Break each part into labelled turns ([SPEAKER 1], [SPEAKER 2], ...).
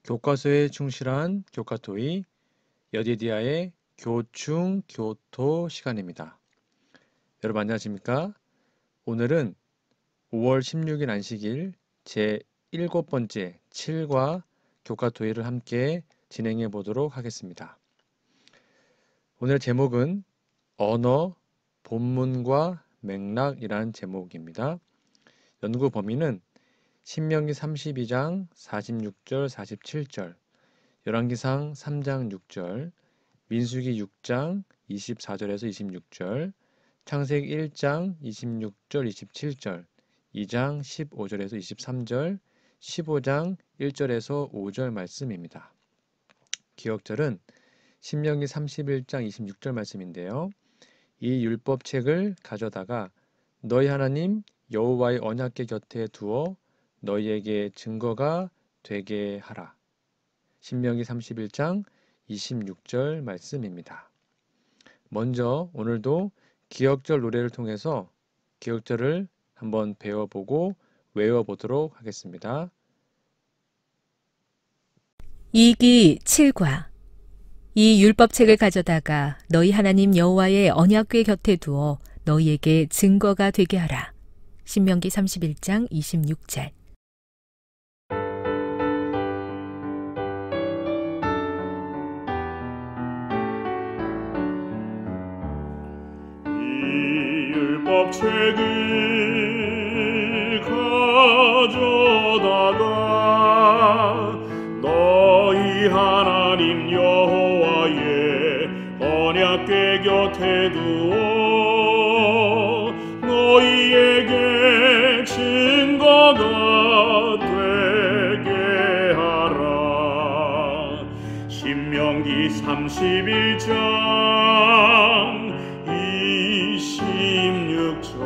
[SPEAKER 1] 교과서에 충실한 교과토이 여디디아의 교충 교토 시간입니다. 여러분 안녕하십니까? 오늘은 5월 16일 안식일 제 7번째 7과 교과토이를 함께 진행해 보도록 하겠습니다. 오늘 제목은 언어, 본문과 맥락이란 제목입니다. 연구 범위는 신명기 32장 46절 47절, 열왕기상 3장 6절, 민수기 6장 24절에서 26절, 창세기 1장 26절 27절, 2장 15절에서 23절, 15장 1절에서 5절 말씀입니다. 기억절은 신명기 31장 26절 말씀인데요. 이 율법책을 가져다가 너희 하나님 여호와의 언약궤 곁에 두어 너희에게 증거가 되게 하라. 신명기 31장 26절 말씀입니다. 먼저 오늘도 기억절 노래를 통해서 기억절을 한번 배워보고 외워보도록 하겠습니다.
[SPEAKER 2] 2기 7과 이 율법책을 가져다가 너희 하나님 여호와의 언약궤 곁에 두어 너희에게 증거가 되게 하라. 신명기 31장 26절.
[SPEAKER 3] 이 율법책을 가져다가 너희 하나님 여호와의 언약궤 곁에 두어 너희에게 증거가 되게 하라. 신명기 31장 26절.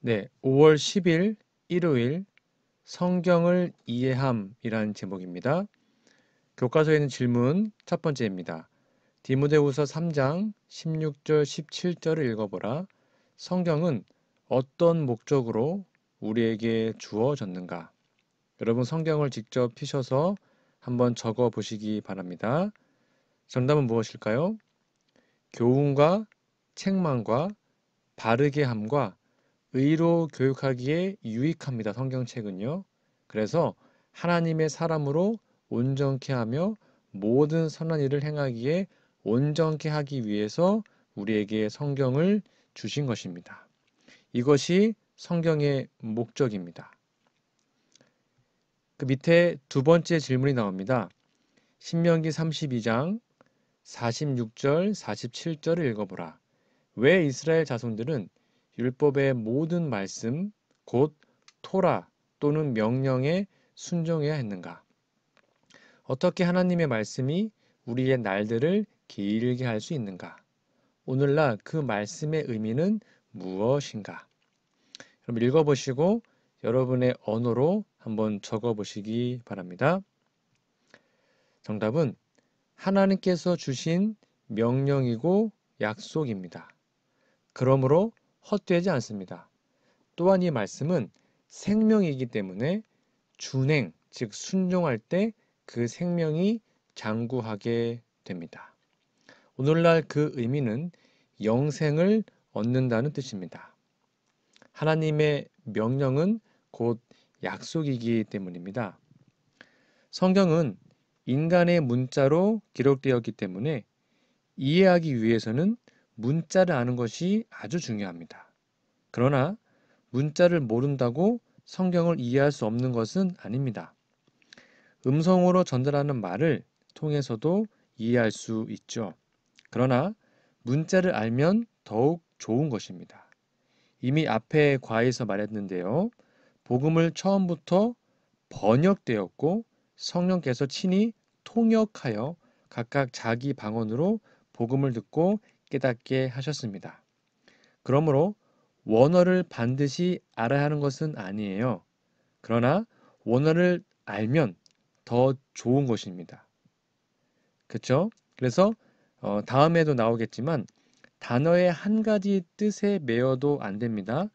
[SPEAKER 1] 네, 5월 10일 일요일 성경을 이해함이라는 제목입니다. 교과서에 있는 질문 첫 번째입니다. 디모데후서 3장 16절 17절을 읽어보라. 성경은 어떤 목적으로 우리에게 주어졌는가? 여러분 성경을 직접 피셔서 한번 적어 보시기 바랍니다. 정답은 무엇일까요? 교훈과 책망과 바르게 함과 의로 교육하기에 유익합니다. 성경책은요. 그래서 하나님의 사람으로 온전케 하며 모든 선한 일을 행하기에 온전케 하기 위해서 우리에게 성경을 주신 것입니다. 이것이 성경의 목적입니다. 그 밑에 두 번째 질문이 나옵니다. 신명기 32장 46절 47절을 읽어보라. 왜 이스라엘 자손들은 율법의 모든 말씀, 곧 토라 또는 명령에 순종해야 했는가? 어떻게 하나님의 말씀이 우리의 날들을 길게 할 수 있는가? 오늘날 그 말씀의 의미는 무엇인가? 그럼 읽어보시고 여러분의 언어로 한번 적어보시기 바랍니다. 정답은 하나님께서 주신 명령이고 약속입니다. 그러므로 헛되지 않습니다. 또한 이 말씀은 생명이기 때문에 준행, 즉 순종할 때 그 생명이 장구하게 됩니다. 오늘날 그 의미는 영생을 얻는다는 뜻입니다. 하나님의 명령은 곧 약속이기 때문입니다. 성경은 인간의 문자로 기록되었기 때문에 이해하기 위해서는 문자를 아는 것이 아주 중요합니다. 그러나 문자를 모른다고 성경을 이해할 수 없는 것은 아닙니다. 음성으로 전달하는 말을 통해서도 이해할 수 있죠. 그러나 문자를 알면 더욱 좋은 것입니다. 이미 앞에 과에서 말했는데요. 복음을 처음부터 번역되었고 성령께서 친히 통역하여 각각 자기 방언으로 복음을 듣고 깨닫게 하셨습니다. 그러므로 원어를 반드시 알아야 하는 것은 아니에요. 그러나 원어를 알면 더 좋은 것입니다. 그렇죠? 그래서 다음에도 나오겠지만 단어의 한 가지 뜻에 매여도 안 됩니다.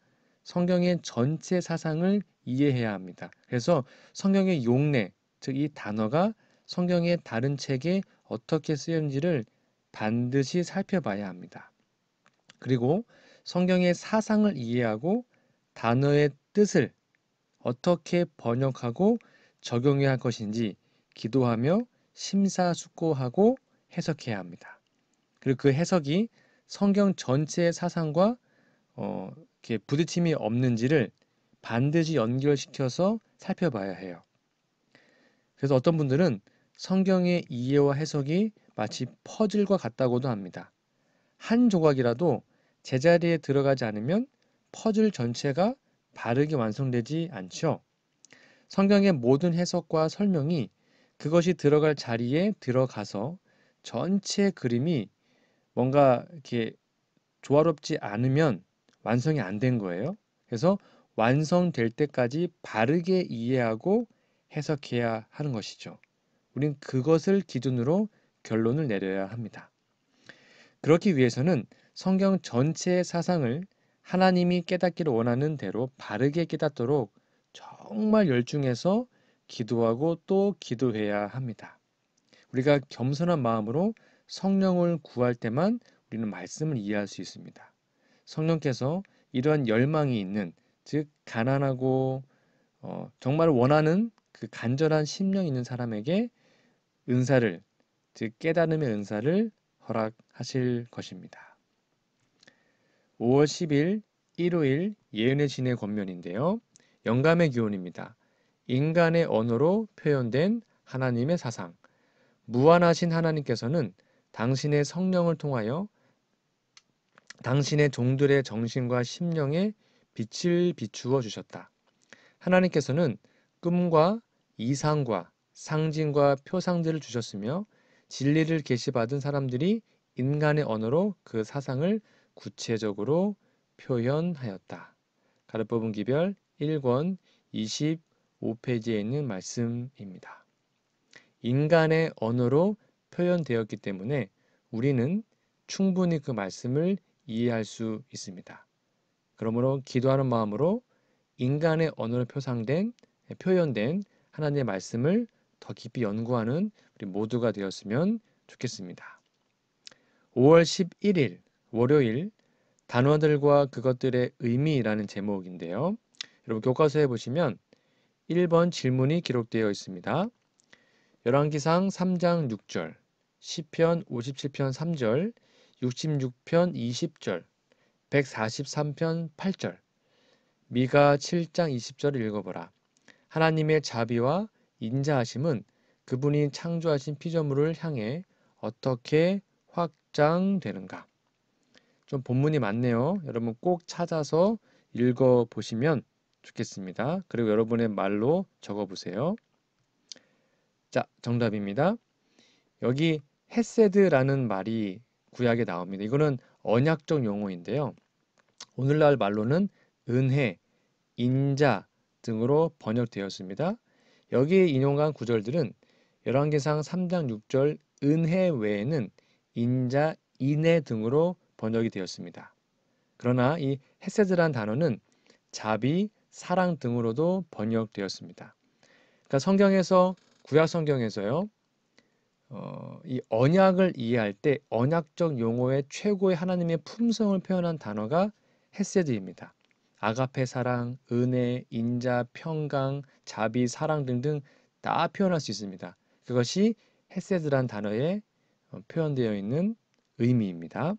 [SPEAKER 1] 성경의 전체 사상을 이해해야 합니다. 그래서 성경의 용례, 즉 이 단어가 성경의 다른 책에 어떻게 쓰였는지를 반드시 살펴봐야 합니다. 그리고 성경의 사상을 이해하고 단어의 뜻을 어떻게 번역하고 적용해야 할 것인지 기도하며 심사숙고하고 해석해야 합니다. 그리고 그 해석이 성경 전체의 사상과 이렇게 부딪힘이 없는지를 반드시 연결시켜서 살펴봐야 해요. 그래서 어떤 분들은 성경의 이해와 해석이 마치 퍼즐과 같다고도 합니다. 한 조각이라도 제자리에 들어가지 않으면 퍼즐 전체가 바르게 완성되지 않죠. 성경의 모든 해석과 설명이 그것이 들어갈 자리에 들어가서 전체 그림이 뭔가 이렇게 조화롭지 않으면 완성이 안 된 거예요. 그래서 완성될 때까지 바르게 이해하고 해석해야 하는 것이죠. 우린 그것을 기준으로 결론을 내려야 합니다. 그렇기 위해서는 성경 전체의 사상을 하나님이 깨닫기를 원하는 대로 바르게 깨닫도록 정말 열중해서 기도하고 또 기도해야 합니다. 우리가 겸손한 마음으로 성령을 구할 때만 우리는 말씀을 이해할 수 있습니다. 성령께서 이러한 열망이 있는, 즉 가난하고 정말 원하는 그 간절한 심령이 있는 사람에게 은사를, 즉 깨달음의 은사를 허락하실 것입니다. 5월 10일 일요일 예언의 진의 권면인데요. 영감의 기원입니다. 인간의 언어로 표현된 하나님의 사상. 무한하신 하나님께서는 당신의 성령을 통하여 당신의 종들의 정신과 심령에 빛을 비추어 주셨다. 하나님께서는 꿈과 이상과 상징과 표상들을 주셨으며 진리를 계시받은 사람들이 인간의 언어로 그 사상을 구체적으로 표현하였다. 가르법은 기별 1권 25페이지에 있는 말씀입니다. 인간의 언어로 표현되었기 때문에 우리는 충분히 그 말씀을 이해할 수 있습니다. 그러므로 기도하는 마음으로 인간의 언어로 표현된 하나님의 말씀을 더 깊이 연구하는 우리 모두가 되었으면 좋겠습니다. 5월 11일 월요일 단어들과 그것들의 의미라는 제목인데요. 여러분 교과서에 보시면 1번 질문이 기록되어 있습니다. 열왕기상 3장 6절, 시편 57편 3절, 66편 20절, 143편 8절, 미가 7장 20절을 읽어보라. 하나님의 자비와 인자하심은 그분이 창조하신 피조물을 향해 어떻게 확장되는가? 좀 본문이 많네요. 여러분 꼭 찾아서 읽어보시면 좋겠습니다. 그리고 여러분의 말로 적어보세요. 자, 정답입니다. 여기 헤세드라는 말이 구약에 나옵니다. 이거는 언약적 용어인데요. 오늘날 말로는 은혜, 인자 등으로 번역되었습니다. 여기에 인용한 구절들은 열왕기상 3장 6절 은혜 외에는 인자, 인애 등으로 번역이 되었습니다. 그러나 이 헤세드란 단어는 자비, 사랑 등으로도 번역되었습니다. 그러니까 성경에서 구약 성경에서요. 이 언약을 이해할 때 언약적 용어의 최고의 하나님의 품성을 표현한 단어가 헤세드입니다. 아가페 사랑, 은혜, 인자, 평강, 자비, 사랑 등등 다 표현할 수 있습니다. 그것이 헤세드란 단어에 표현되어 있는 의미입니다.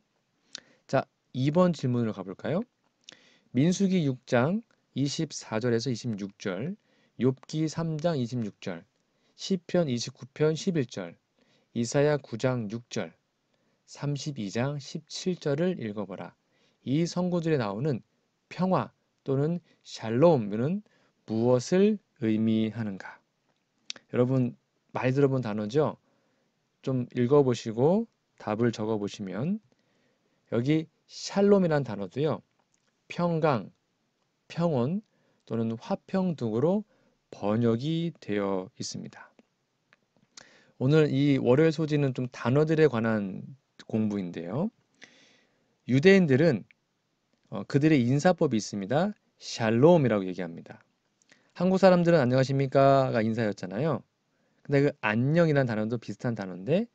[SPEAKER 1] 자, 2번 질문으로 가볼까요? 민수기 6장 24절에서 26절, 욥기 3장 26절, 시편 29편 11절, 이사야 9장 6절, 32장 17절을 읽어보라. 이 성구들에 나오는 평화 또는 샬롬은 무엇을 의미하는가? 여러분 많이 들어본 단어죠? 좀 읽어보시고 답을 적어보시면 여기 샬롬이란 단어도요. 평강, 평온 또는 화평 등으로 번역이 되어 있습니다. 오늘 이 월요일 소지는 좀 단어들에 관한 공부인데요. 유대인들은 그들의 인사법이 있습니다. 샬롬이라고 얘기합니다. 한국 사람들은 안녕하십니까가 인사였잖아요. 근데 그 안녕이라는 단어도 비슷한 단어인데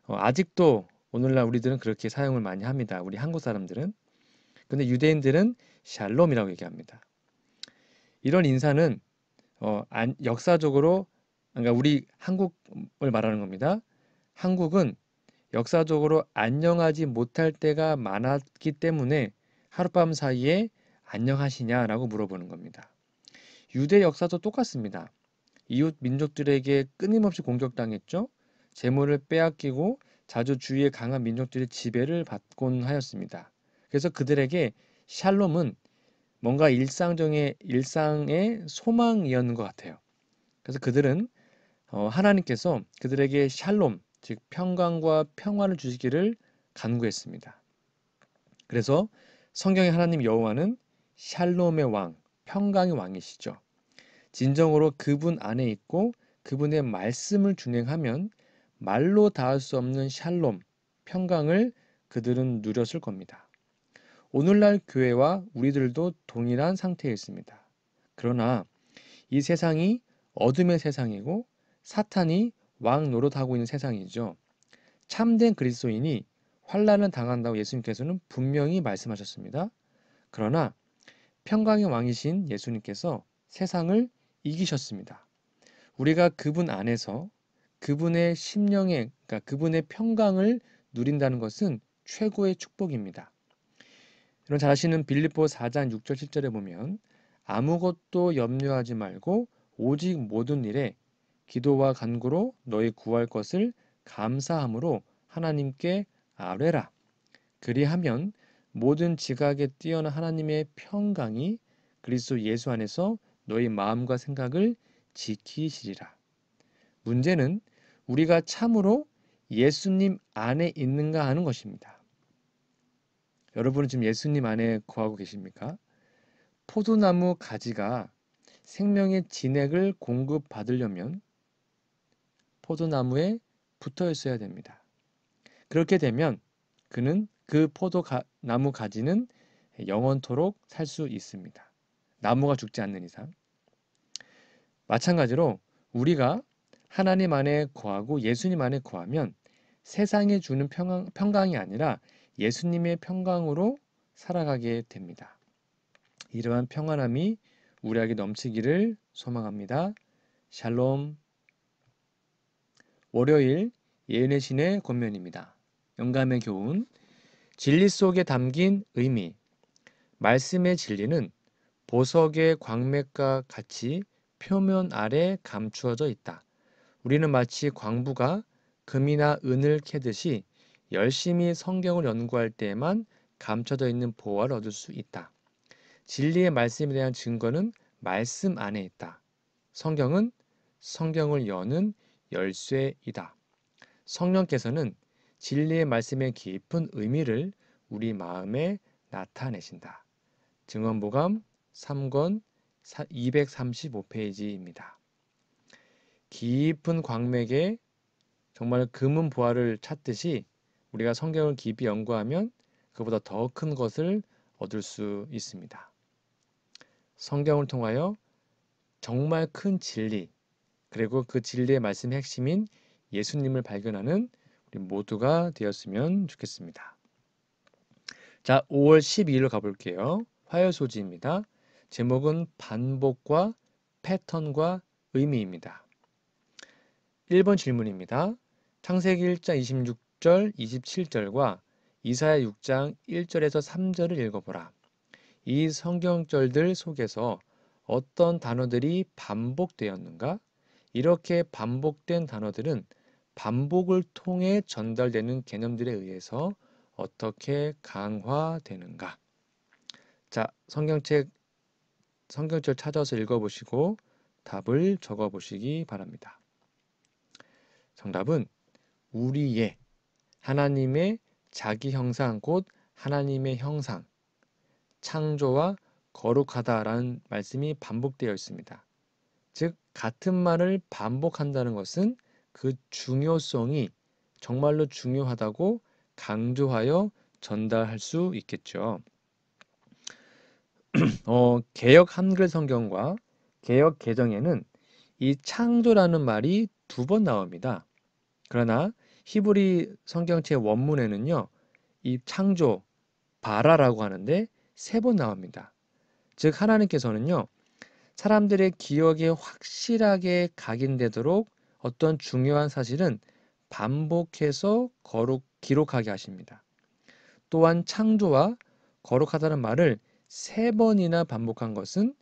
[SPEAKER 1] 아직도 오늘날 우리들은 그렇게 사용을 많이 합니다. 우리 한국 사람들은. 근데 유대인들은 샬롬이라고 얘기합니다. 이런 인사는 역사적으로 그러니까 우리 한국을 말하는 겁니다. 한국은 역사적으로 안녕하지 못할 때가 많았기 때문에 하룻밤 사이에 안녕하시냐라고 물어보는 겁니다. 유대 역사도 똑같습니다. 이웃 민족들에게 끊임없이 공격당했죠. 재물을 빼앗기고 자주 주위의 강한 민족들의 지배를 받곤 하였습니다. 그래서 그들에게 샬롬은 뭔가 일상의 소망이었는 것 같아요. 그래서 그들은 하나님께서 그들에게 샬롬, 즉 평강과 평화를 주시기를 간구했습니다. 그래서 성경의 하나님 여호와는 샬롬의 왕, 평강의 왕이시죠. 진정으로 그분 안에 있고 그분의 말씀을 준행하면 말로 닿을 수 없는 샬롬, 평강을 그들은 누렸을 겁니다. 오늘날 교회와 우리들도 동일한 상태에 있습니다. 그러나 이 세상이 어둠의 세상이고 사탄이 왕 노릇하고 있는 세상이죠. 참된 그리스도인이 환난을 당한다고 예수님께서는 분명히 말씀하셨습니다. 그러나 평강의 왕이신 예수님께서 세상을 이기셨습니다. 우리가 그분 안에서 그분의 심령에, 그러니까 그분의 평강을 누린다는 것은 최고의 축복입니다. 여러분 잘 아시는 빌립보 4장 6절 7절에 보면 아무것도 염려하지 말고 오직 모든 일에 기도와 간구로 너희 구할 것을 감사함으로 하나님께 아뢰라. 그리하면 모든 지각에 뛰어난 하나님의 평강이 그리스도 예수 안에서 너희 마음과 생각을 지키시리라. 문제는 우리가 참으로 예수님 안에 있는가 하는 것입니다. 여러분은 지금 예수님 안에 거하고 계십니까? 포도나무 가지가 생명의 진액을 공급받으려면 포도나무에 붙어 있어야 됩니다. 그렇게 되면 그는 그 포도나무 가지는 영원토록 살 수 있습니다. 나무가 죽지 않는 이상. 마찬가지로 우리가 하나님 안에 거하고 예수님 안에 거하면 세상에 주는 평강이 아니라 예수님의 평강으로 살아가게 됩니다. 이러한 평안함이 우리에게 넘치기를 소망합니다. 샬롬. 월요일 예은의 신의 권면입니다. 영감의 교훈. 진리 속에 담긴 의미. 말씀의 진리는 보석의 광맥과 같이 표면 아래 감추어져 있다. 우리는 마치 광부가 금이나 은을 캐듯이 열심히 성경을 연구할 때에만 감춰져 있는 보화를 얻을 수 있다. 진리의 말씀에 대한 증거는 말씀 안에 있다. 성경은 성경을 여는 열쇠이다. 성령께서는 진리의 말씀의 깊은 의미를 우리 마음에 나타내신다. 증언보감 3권 235페이지입니다. 깊은 광맥에 정말 금은 보화를 찾듯이 우리가 성경을 깊이 연구하면 그보다 더 큰 것을 얻을 수 있습니다. 성경을 통하여 정말 큰 진리, 그리고 그 진리의 말씀의 핵심인 예수님을 발견하는 우리 모두가 되었으면 좋겠습니다. 자, 5월 12일로 가볼게요. 화요 소지입니다. 제목은 반복과 패턴과 의미입니다. 1번 질문입니다. 창세기 1장 26절, 27절과 이사야 6장 1절에서 3절을 읽어보라. 이 성경절들 속에서 어떤 단어들이 반복되었는가? 이렇게 반복된 단어들은 반복을 통해 전달되는 개념들에 의해서 어떻게 강화되는가? 자, 성경절 찾아서 읽어보시고 답을 적어보시기 바랍니다. 정답은 우리의 하나님의 자기 형상 곧 하나님의 형상 창조와 거룩하다라는 말씀이 반복되어 있습니다. 즉 같은 말을 반복한다는 것은 그 중요성이 정말로 중요하다고 강조하여 전달할 수 있겠죠. 개역 한글 성경과 개역 개정에는 이 창조라는 말이 2번 나옵니다. 그러나 히브리 성경체 원문에는요, 이 창조, 바라라고 하는데 3번 나옵니다. 즉 하나님께서는요, 사람들의 기억에 확실하게 각인되도록 어떤 중요한 사실은 반복해서 기록하게 하십니다. 또한 창조와 거룩하다는 말을 3번이나 반복한 것은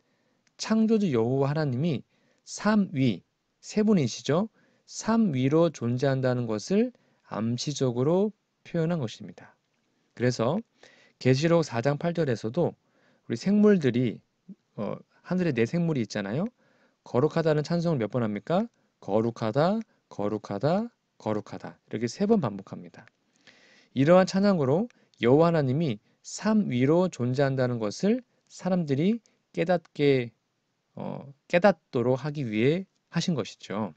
[SPEAKER 1] 창조주 여호와 하나님이 삼위, 3분이시죠. 삼위로 존재한다는 것을 암시적으로 표현한 것입니다. 그래서 계시록 4장 8절에서도 우리 생물들이 하늘에 4생물이 있잖아요. 거룩하다는 찬송을 몇 번 합니까? 거룩하다, 거룩하다, 거룩하다. 이렇게 3번 반복합니다. 이러한 찬양으로 여호와 하나님이 삼위로 존재한다는 것을 사람들이 깨닫도록 하기 위해 하신 것이죠.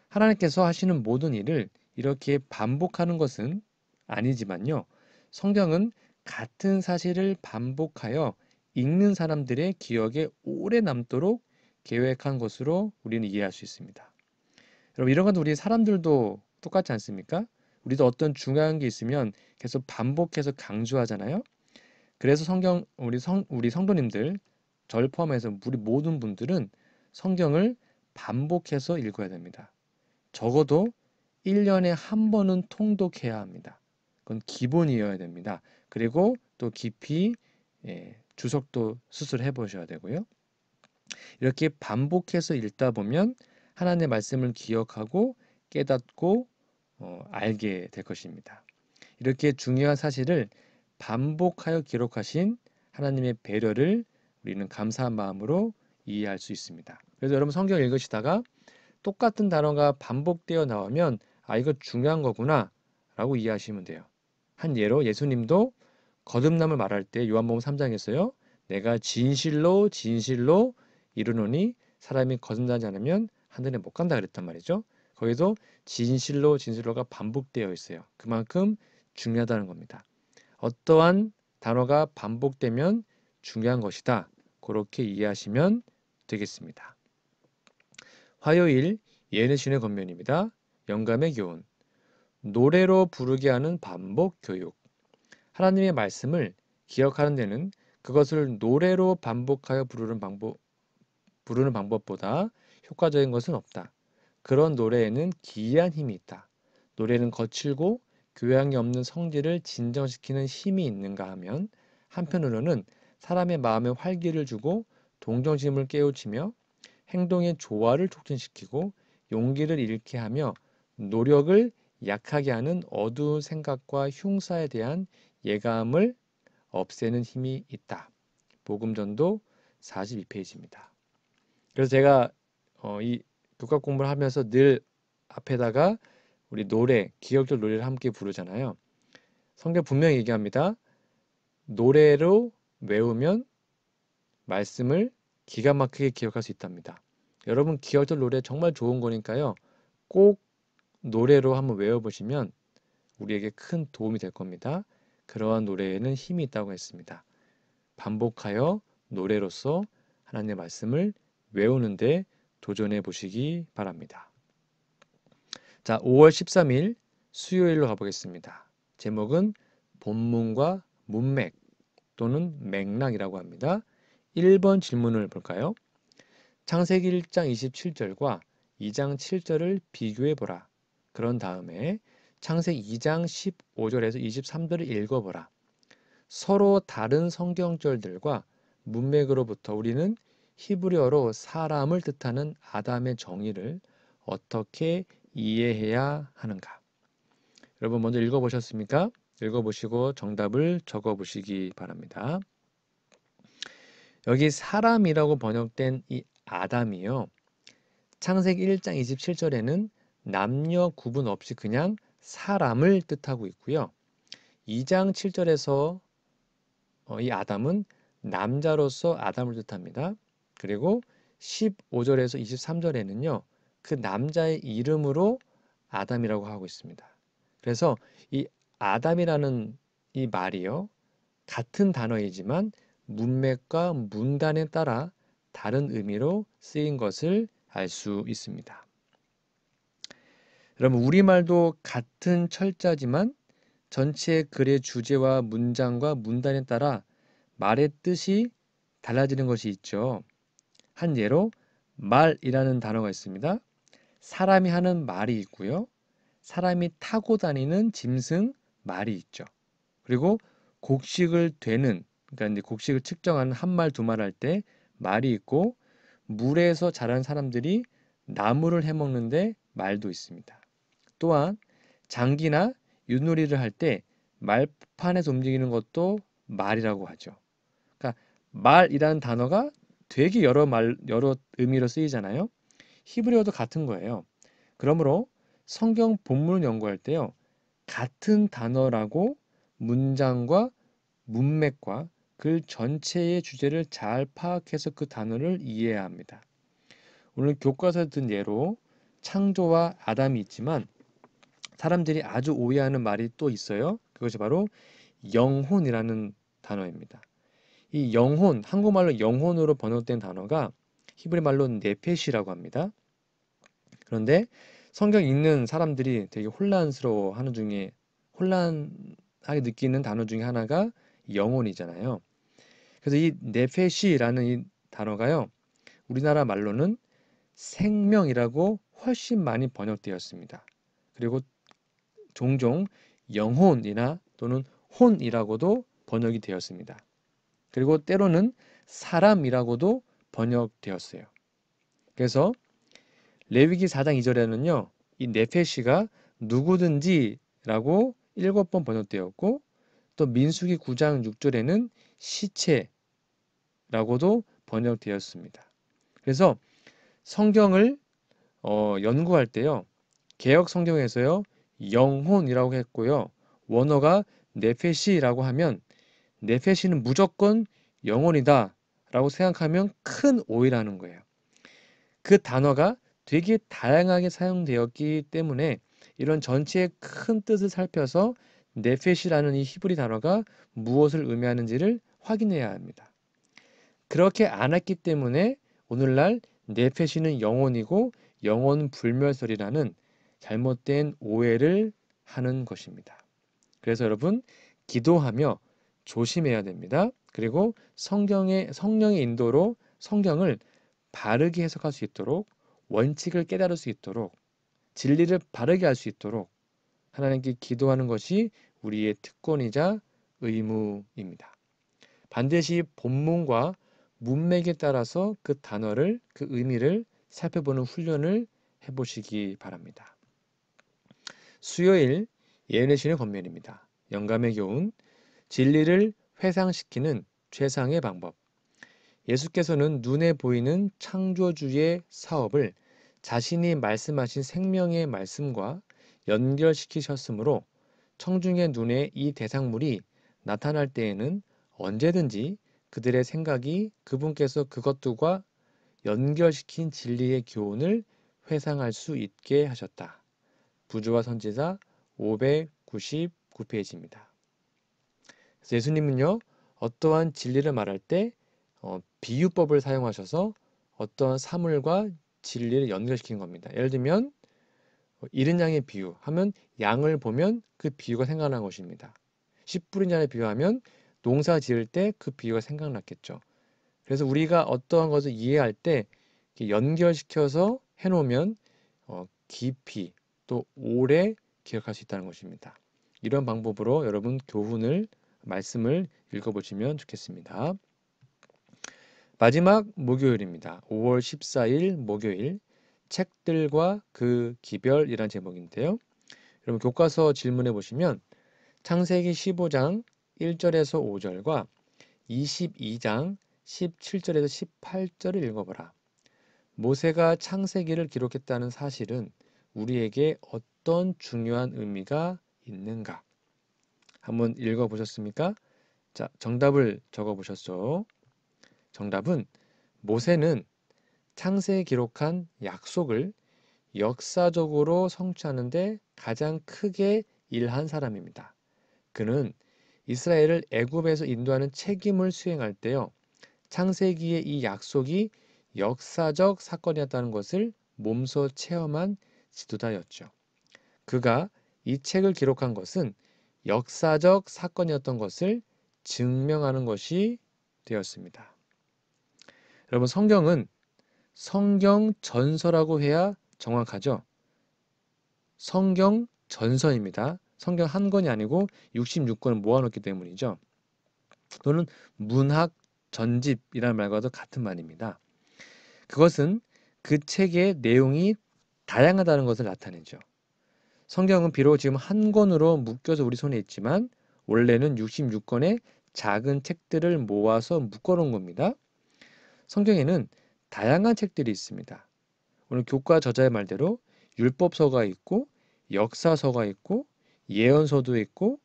[SPEAKER 1] 하나님께서 하시는 모든 일을 이렇게 반복하는 것은 아니지만요. 성경은 같은 사실을 반복하여 읽는 사람들의 기억에 오래 남도록 계획한 것으로 우리는 이해할 수 있습니다. 여러분, 이런 건 우리 사람들도 똑같지 않습니까? 우리도 어떤 중요한 게 있으면 계속 반복해서 강조하잖아요. 그래서 우리 성도님들, 저를 포함해서 우리 모든 분들은 성경을 반복해서 읽어야 됩니다. 적어도 1년에 한 번은 통독해야 합니다. 그건 기본이어야 됩니다. 그리고 또 깊이 주석도 수술해 보셔야 되고요. 이렇게 반복해서 읽다 보면 하나님의 말씀을 기억하고 깨닫고 알게 될 것입니다. 이렇게 중요한 사실을 반복하여 기록하신 하나님의 배려를 우리는 감사한 마음으로 이해할 수 있습니다. 그래서 여러분 성경 읽으시다가 똑같은 단어가 반복되어 나오면 이거 중요한 거구나 라고 이해하시면 돼요. 한 예로 예수님도 거듭남을 말할 때 요한복음 3장에서요. 내가 진실로 진실로 이르노니 사람이 거듭나지 않으면 하늘에 못 간다 그랬단 말이죠. 거기도 진실로 진실로가 반복되어 있어요. 그만큼 중요하다는 겁니다. 어떠한 단어가 반복되면 중요한 것이다. 그렇게 이해하시면 되겠습니다. 화요일 예언의 신의 권면입니다. 영감의 교훈. 노래로 부르게 하는 반복 교육. 하나님의 말씀을 기억하는 데는 그것을 노래로 반복하여 부르는 방법보다 효과적인 것은 없다. 그런 노래에는 기이한 힘이 있다. 노래는 거칠고 교양이 없는 성질을 진정시키는 힘이 있는가 하면 한편으로는 사람의 마음에 활기를 주고 동정심을 깨우치며 행동의 조화를 촉진시키고 용기를 잃게 하며 노력을 약하게 하는 어두운 생각과 흉사에 대한 예감을 없애는 힘이 있다. 복음전도 42페이지입니다. 그래서 제가 이 교과 공부를 하면서 늘 앞에다가 우리 노래, 기억적 노래를 함께 부르잖아요. 성경 분명히 얘기합니다. 노래로 외우면 말씀을 기가 막히게 기억할 수 있답니다. 여러분 기억적 노래 정말 좋은 거니까요. 꼭 노래로 한번 외워보시면 우리에게 큰 도움이 될 겁니다. 그러한 노래에는 힘이 있다고 했습니다. 반복하여 노래로서 하나님의 말씀을 외우는데 도전해 보시기 바랍니다. 자, 5월 13일 수요일로 가보겠습니다. 제목은 본문과 문맥 또는 맥락이라고 합니다. 1번 질문을 볼까요? 창세기 1장 27절과 2장 7절을 비교해 보라. 그런 다음에 창세기 2장 15절에서 23절을 읽어보라. 서로 다른 성경절들과 문맥으로부터 우리는 히브리어로 사람을 뜻하는 아담의 정의를 어떻게 이해해야 하는가? 여러분 먼저 읽어보셨습니까? 읽어보시고 정답을 적어보시기 바랍니다. 여기 사람이라고 번역된 이 아담이요. 창세기 1장 27절에는 남녀 구분 없이 그냥 사람을 뜻하고 있고요. 2장 7절에서 이 아담은 남자로서 아담을 뜻합니다. 그리고 15절에서 23절에는요. 그 남자의 이름으로 아담이라고 하고 있습니다. 그래서 이 아담이라는 이 말이요. 같은 단어이지만 문맥과 문단에 따라 다른 의미로 쓰인 것을 알 수 있습니다. 여러분, 우리말도 같은 철자지만 전체 글의 주제와 문장과 문단에 따라 말의 뜻이 달라지는 것이 있죠. 한 예로 말이라는 단어가 있습니다. 사람이 하는 말이 있고요. 사람이 타고 다니는 짐승 말이 있죠. 그리고 곡식을 되는, 그러니까 이제 곡식을 측정하는 한 말, 두 말 할 때 말이 있고, 물에서 자란 사람들이 나무를 해먹는데 말도 있습니다. 또한 장기나 윷놀이를 할 때 말판에서 움직이는 것도 말이라고 하죠. 그러니까 말이라는 단어가 되게 여러 의미로 쓰이잖아요. 히브리어도 같은 거예요. 그러므로 성경 본문을 연구할 때요, 같은 단어라고 문장과 문맥과 글 전체의 주제를 잘 파악해서 그 단어를 이해해야 합니다. 오늘 교과서에 든 예로 창조와 아담이 있지만 사람들이 아주 오해하는 말이 또 있어요. 그것이 바로 영혼이라는 단어입니다. 이 영혼, 한국말로 영혼으로 번역된 단어가 히브리 말로 네페시라고 합니다. 그런데 성경 읽는 사람들이 되게 혼란하게 느끼는 단어 중에 하나가 영혼이잖아요. 그래서 이 네페시라는 이 단어가요, 우리나라 말로는 생명이라고 훨씬 많이 번역되었습니다. 그리고 종종 영혼이나 또는 혼이라고도 번역이 되었습니다. 그리고 때로는 사람이라고도 번역되었어요. 그래서 레위기 4장 2절에는요, 이 네페시가 누구든지라고 7번 번역되었고, 또 민수기 9장 6절에는 시체라고도 번역되었습니다. 그래서 성경을 연구할 때요, 개역 성경에서요, 영혼이라고 했고요, 원어가 네페시라고 하면 네페시는 무조건 영혼이다 라고 생각하면 큰 오해라는 거예요. 그 단어가 되게 다양하게 사용되었기 때문에 이런 전체의 큰 뜻을 살펴서 네페시라는 이 히브리 단어가 무엇을 의미하는지를 확인해야 합니다. 그렇게 안 했기 때문에 오늘날 네페시는 영혼이고 영혼 불멸설이라는 잘못된 오해를 하는 것입니다. 그래서 여러분, 기도하며 조심해야 됩니다. 그리고 성령의 인도로 성경을 바르게 해석할 수 있도록, 원칙을 깨달을 수 있도록, 진리를 바르게 할 수 있도록 하나님께 기도하는 것이 우리의 특권이자 의무입니다. 반드시 본문과 문맥에 따라서 그 단어를, 그 의미를 살펴보는 훈련을 해보시기 바랍니다. 수요일 예언의 신의 권면입니다. 영감의 교훈, 진리를 회상시키는 최상의 방법. 예수께서는 눈에 보이는 창조주의 사업을 자신이 말씀하신 생명의 말씀과 연결시키셨으므로 청중의 눈에 이 대상물이 나타날 때에는 언제든지 그들의 생각이 그분께서 그것들과 연결시킨 진리의 교훈을 회상할 수 있게 하셨다. 부조와 선지자 599페이지입니다. 그래서 예수님은요, 어떠한 진리를 말할 때 비유법을 사용하셔서 어떠한 사물과 진리를 연결시킨 겁니다. 예를 들면 이른 양의 비유 하면 양을 보면 그 비유가 생각난 것입니다. 씨 뿌린 자를 비유하면 농사 지을 때 그 비유가 생각났겠죠. 그래서 우리가 어떠한 것을 이해할 때 연결시켜서 해놓으면 깊이 또 오래 기억할 수 있다는 것입니다. 이런 방법으로 여러분 말씀을 읽어보시면 좋겠습니다. 마지막 목요일입니다. 5월 14일 목요일, 책들과 그 기별이란 제목인데요. 여러분 교과서 질문해 보시면 창세기 15장 1절에서 5절과 22장 17절에서 18절을 읽어보라. 모세가 창세기를 기록했다는 사실은 우리에게 어떤 중요한 의미가 있는가? 한번 읽어보셨습니까? 자, 정답을 적어보셨죠? 정답은 모세는 창세에 기록한 약속을 역사적으로 성취하는데 가장 크게 일한 사람입니다. 그는 이스라엘을 애굽에서 인도하는 책임을 수행할 때요. 창세기의 이 약속이 역사적 사건이었다는 것을 몸소 체험한 지도자였죠. 그가 이 책을 기록한 것은 역사적 사건이었던 것을 증명하는 것이 되었습니다. 여러분, 성경은 성경 전서라고 해야 정확하죠. 성경 전서입니다. 성경 한 권이 아니고 66권을 모아놓기 때문이죠. 또는 문학 전집이라는 말과도 같은 말입니다. 그것은 그 책의 내용이 다양하다는 것을 나타내죠. 성경은 비록 지금 한 권으로 묶여서 우리 손에 있지만 원래는 66권의 작은 책들을 모아서 묶어놓은 겁니다. 성경에는 다양한 책들이 있습니다. 오늘 교과 저자의 말대로 율법서가 있고 역사서가 있고 예언서도 있고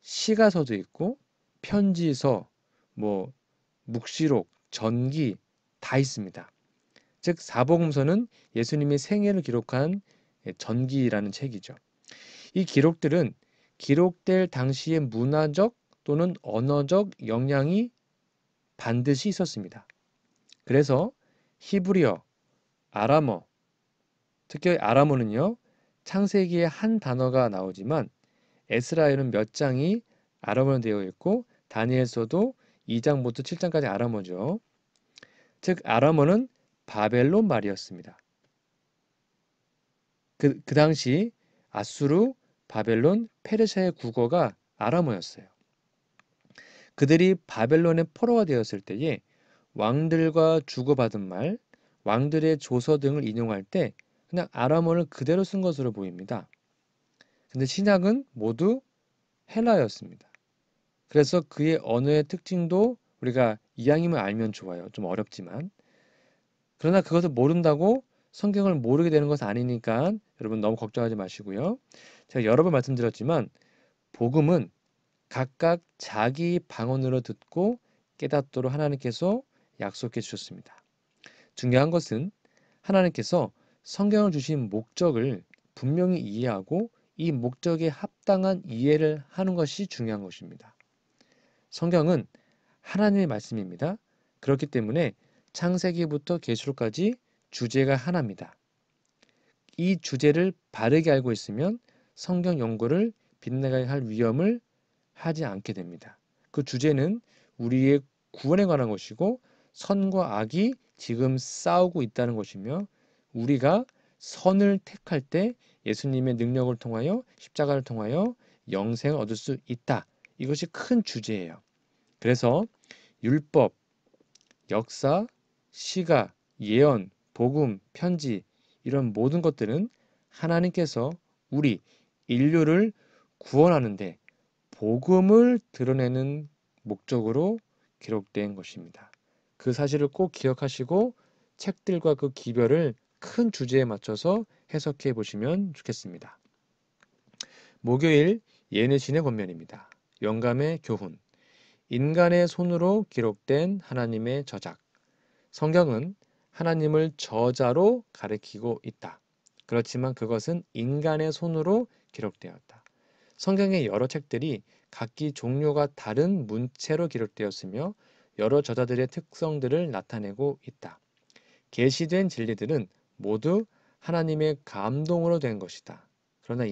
[SPEAKER 1] 시가서도 있고 편지서, 묵시록, 전기 다 있습니다. 즉 사복음서는 예수님의 생애를 기록한 전기라는 책이죠. 이 기록들은 기록될 당시의 문화적 또는 언어적 영향이 반드시 있었습니다. 그래서 히브리어, 아람어, 특히 아람어는요, 창세기에 한 단어가 나오지만 에스라에는 몇 장이 아람어로 되어 있고 다니엘서도 2장부터 7장까지 아람어죠. 즉 아람어는 바벨론 말이었습니다. 그 당시 아수르, 바벨론, 페르시아의 국어가 아람어였어요. 그들이 바벨론의 포로가 되었을 때에 왕들과 주고받은 말, 왕들의 조서 등을 인용할 때 그냥 아람어를 그대로 쓴 것으로 보입니다. 근데 신약은 모두 헬라어였습니다. 그래서 그의 언어의 특징도 우리가 이왕이면 알면 좋아요. 좀 어렵지만. 그러나 그것을 모른다고 성경을 모르게 되는 것은 아니니까 여러분 너무 걱정하지 마시고요. 제가 여러 번 말씀드렸지만 복음은 각각 자기 방언으로 듣고 깨닫도록 하나님께서 약속해 주셨습니다. 중요한 것은 하나님께서 성경을 주신 목적을 분명히 이해하고 이 목적에 합당한 이해를 하는 것이 중요한 것입니다. 성경은 하나님의 말씀입니다. 그렇기 때문에 창세기부터 계시록까지 주제가 하나입니다. 이 주제를 바르게 알고 있으면 성경 연구를 빗나가게 할 위험을 하지 않게 됩니다. 그 주제는 우리의 구원에 관한 것이고 선과 악이 지금 싸우고 있다는 것이며 우리가 선을 택할 때 예수님의 능력을 통하여 십자가를 통하여 영생을 얻을 수 있다. 이것이 큰 주제예요. 그래서 율법, 역사, 시가, 예언, 복음, 편지 이런 모든 것들은 하나님께서 우리 인류를 구원하는데 복음을 드러내는 목적으로 기록된 것입니다. 그 사실을 꼭 기억하시고 책들과 그 기별을 큰 주제에 맞춰서 해석해 보시면 좋겠습니다. 목요일 예내신의 권면입니다. 영감의 교훈. 인간의 손으로 기록된 하나님의 저작. 성경은 하나님을 저자로 가리키고 있다. 그렇지만 그것은 인간의 손으로 기록되었다. 성경의 여러 책들이 각기 종류가 다른 문체로 기록되었으며 여러 저자들의 특성들을 나타내고 있다. 계시된 진리들은 모두 하나님의 감동으로 된 것이다. 그러나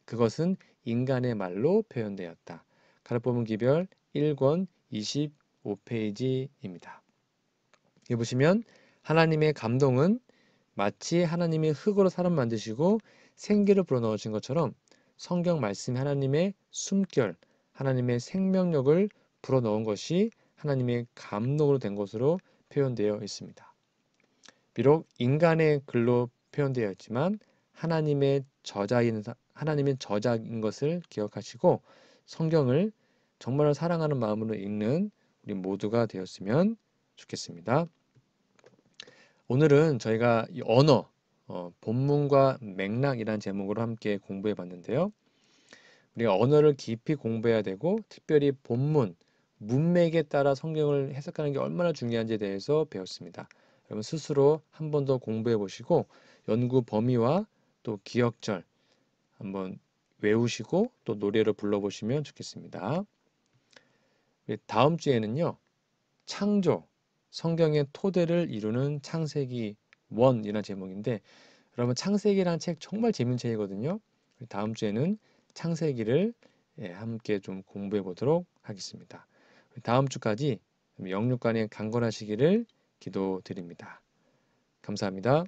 [SPEAKER 1] 그것은 인간의 말로 표현되었다. 가르포문 기별 1권 25페이지입니다. 여기 보시면 하나님의 감동은 마치 하나님이 흙으로 사람 만드시고 생기를 불어넣으신 것처럼 성경 말씀이 하나님의 숨결, 하나님의 생명력을 불어넣은 것이 하나님의 감동으로 된 것으로 표현되어 있습니다. 비록 인간의 글로 표현되어 있지만 하나님의 저자인 것을 기억하시고 성경을 정말로 사랑하는 마음으로 읽는 우리 모두가 되었으면 좋겠습니다. 오늘은 저희가 이 언어, 본문과 맥락이라는 제목으로 함께 공부해 봤는데요. 우리가 언어를 깊이 공부해야 되고 특별히 본문, 문맥에 따라 성경을 해석하는 게 얼마나 중요한지에 대해서 배웠습니다. 여러분 스스로 한 번 더 공부해 보시고 연구 범위와 또 기억절 한번 외우시고 또 노래로 불러보시면 좋겠습니다. 우리 다음 주에는요. 창조, 성경의 토대를 이루는 창세기 1이라는 제목인데 여러분 창세기라는 책 정말 재밌는 책이거든요. 우리 다음 주에는 창세기를 함께 좀 공부해 보도록 하겠습니다. 우리 다음 주까지 영육간에 강건하시기를 기도드립니다. 감사합니다.